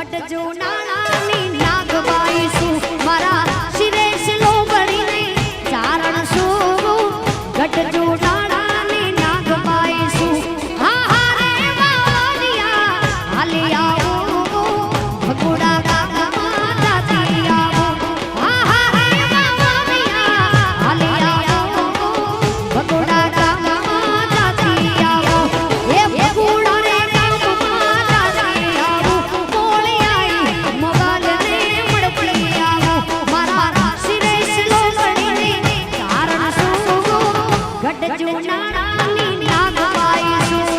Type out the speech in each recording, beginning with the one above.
ગઢજો નાણાની નાગબાઈ શું મારા શિરે શિલો બળીને ચારણ શું ગઢજો નાણાની નાગબાઈ શું હા હા રે વાલિયા હાલી આવો ભગુડા ગામમાં જાતી આવો હા હા રે વાલિયા હાલી આવો ભગુડા ગામમાં જાતી આવો એ ભગુડા રે ગામમાં જાતી આવો મોળી આઈ મોગલને મડપડી આવો મારા શિરે શિલો બળીને ચારણ શું ગઢજો નાણાની નાગબાઈ શું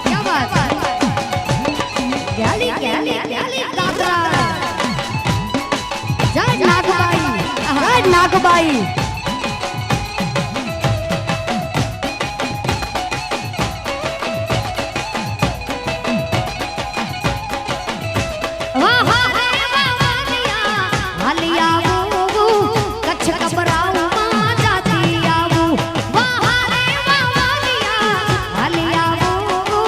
क्या बात ग्याली ग्याली ग्याली काकरा जय नागबाई वाह वाह वालिया हालिया वो कच्छ कबराऊ मां जाती आवू वाह रे वालिया हालिया वो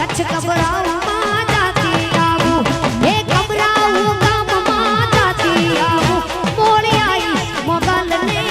कच्छ कबराऊ मां जाती आवू हे कबराऊ गाम मां जाती आवू मोड़ी आई मोगल ने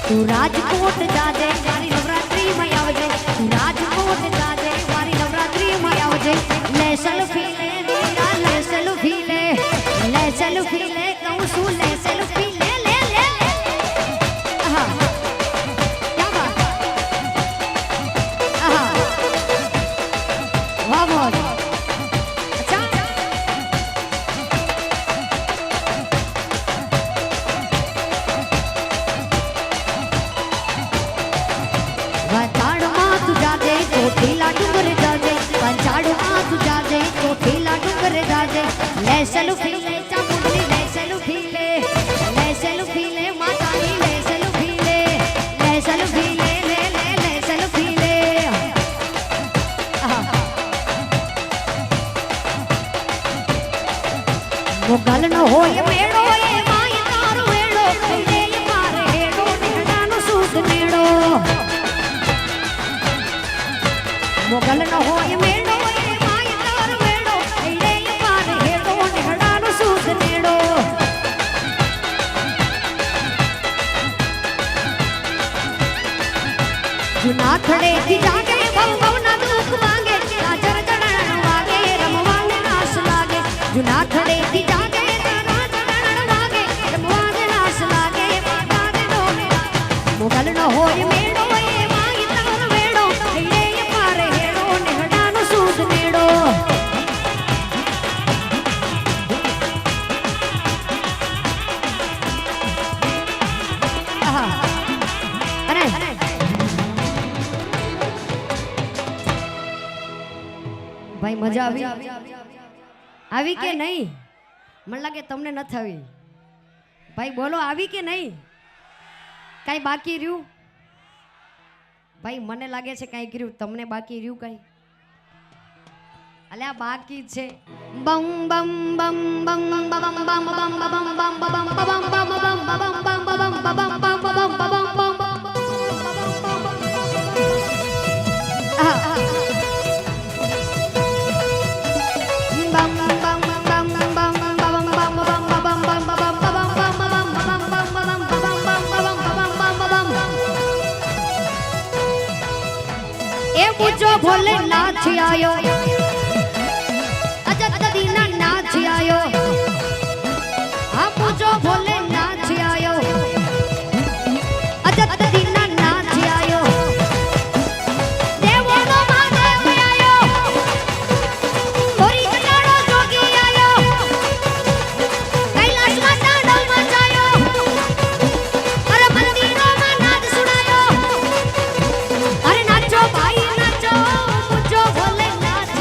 તું રાજકોટ જાજે મારી નવરાત્રી માં આવજે તું રાજકોટ જાજે મારી નવરાત્રી માં આવજે લે સેલ્ફી લે સેલ્ફી લે કહું છું લે સેલ્ફી લે હા ક્યા બાત આહા વાહ વાહ ચોટીલા ડુંગર જાજે પંચાળમાં તું જાજે ચોટીલા ડુંગર જાજે લે સેલ્ફી લે ચામુંડી લે સેલ્ફી લે માતાની લે સેલ્ફી લે સેલ્ફી લે સેલ્ફી લે મોગલ નો હોય મેળો એ માય તારો વેળો લે મારે હેડો નેડાનો સૂત નેડો મોગલ નો હોય મેળો એ માય તાર વેળો લે પાર હેડો નેડાનો સૂત નેડો જુનાથડે થી જાગે ભવ ના દુખ માંગે હાજર ચરણ વાગે રમવાને નાશ લાગે જુનાથડે થી જાગે ચરણ વાગે રમવાને નાશ લાગે માતાને ડોલે મોગલ નો હોય મેળો એ માય તાર વેળો લે પાર હેડો નેડાનો સૂત નેડો અરે ભાઈ મજા આવી કે નહીં મને લાગે તમને નથી આવી ભાઈ બોલો આવી કે નહીં કઈ બાકી રહ્યું ભાઈ મને લાગે છે કઈ કર્યું તમને બાકી રહ્યું કઈ અલ્યા બાકી છે બમ બમ બમ બમ બમ બમ બમ બમ બમ બમ બમ બમ બમ ભોલેનાથ આયો અજત દીના નાથ આયો હા પૂજો ભોલેનાથ આયો અજત દીના નાથ આયો દેવોનો મહાદેવ આયો કોરી કટાળો જોગી આયો કૈલાસમાં તાંડવ મચાયો અરે મંદિરોમાં નાદ સુનાયો અરે નાચો ભાઈ નાચો પૂજો ભોલેનાથ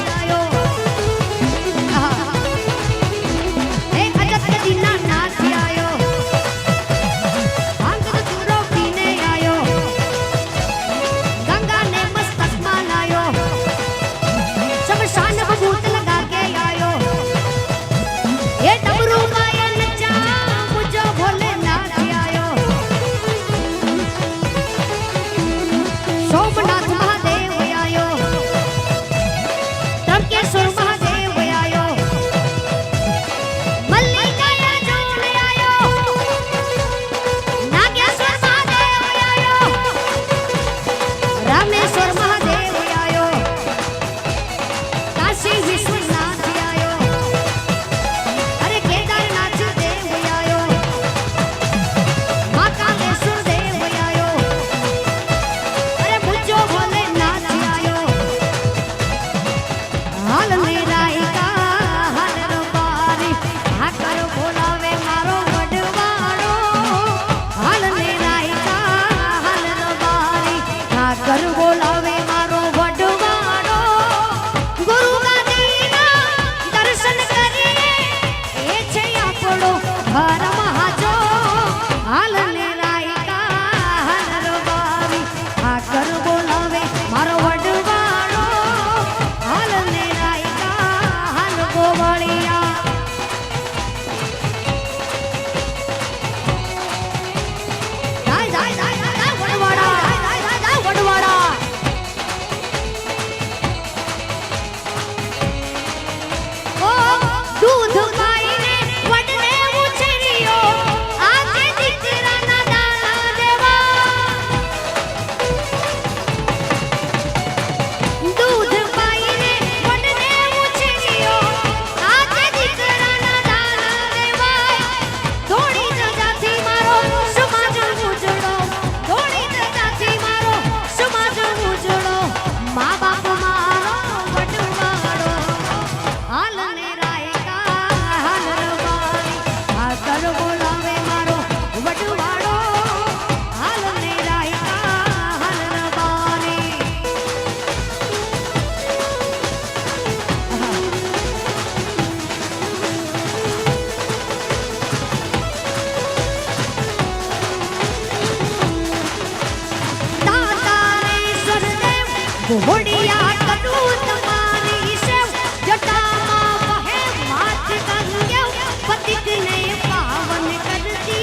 घोड़िया करूं तुम्हारी सेव जटामा वहे मात गंगे पतित ने पावन करती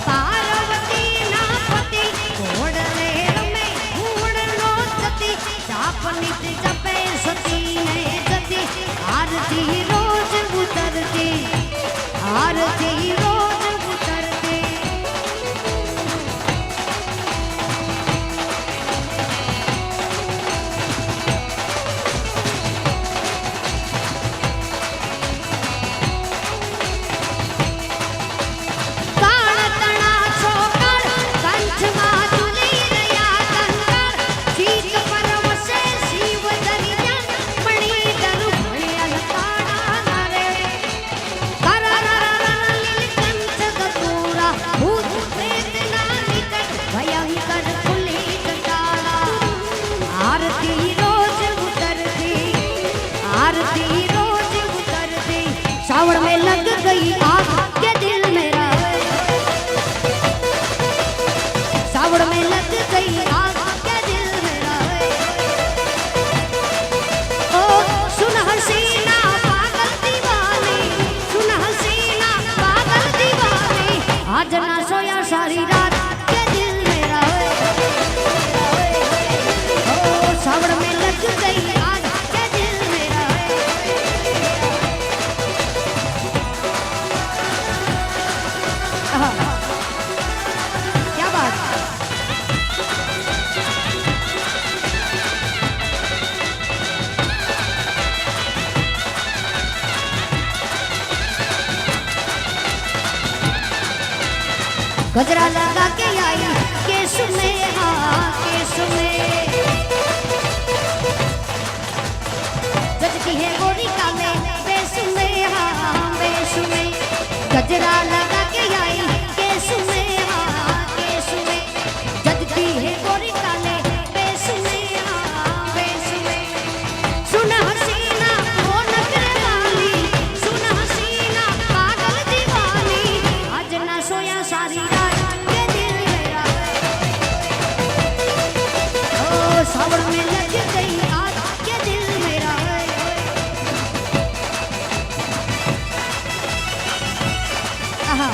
पार्वती ना पति घोड़ले रमे घूड़नो सती जापनित जपे सती ने जती आरती रोज उतरती आरती रोज उतरती सावड़ में लग गई आग के दिल मेरा सावड़ में लग गई आग के दिल मेरा ओ सुन हसीना पागल दीवानी सुन हसीना पागल दीवानी आज ना सोया सारी रात के दिल मेरा ओ सावड़ में लग गई आग के दिल मेरा क्या बात गजरा लगा के आई केस में हाँ केस में जजती है गोरी काले बेस में हाँ बेस में गजरा लगा के आई केस में हाँ केस में जजती है गोरी काले बेस में हाँ बेस में सुन हसीना वो नजर वाली सुन हसीना पागल दीवानी आज ना सोया सारी रात के दिल मेरा ओ सावड़ में लग गई आग के दिल मेरा आहा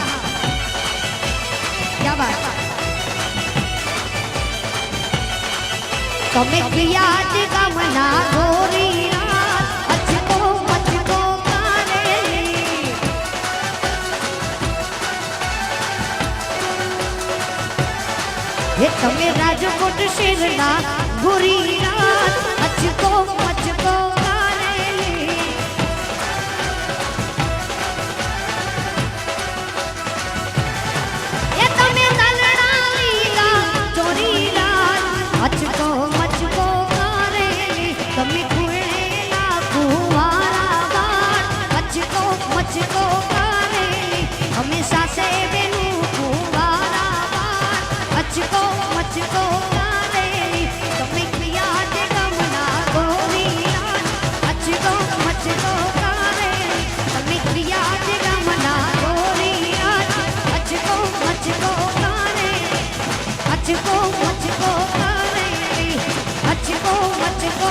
क्या बात તમે યાદ ગમના ગોરી રાત અચકો મચકો કારેલી હે તમે રાજકોટ શહેરના ગોરી રાત અચકો મચકો કારેલી એ તમે દલડા લીલા ચોરી રાત અચકો મચકો કારેલી તમે કુળેલા કુવારા બાર અચકો મચકો કારેલી અમે સાસે બેનું કુવારા બાર અચકો મચકો કારેલી તમે યાદ ગમના ગોરી રાત અચકો મચકો કારેલી તમે યાદ ગમના ગોરી રાત અચકો મચકો કારેલી અચકો મચકો કારેલી અચકો મચકો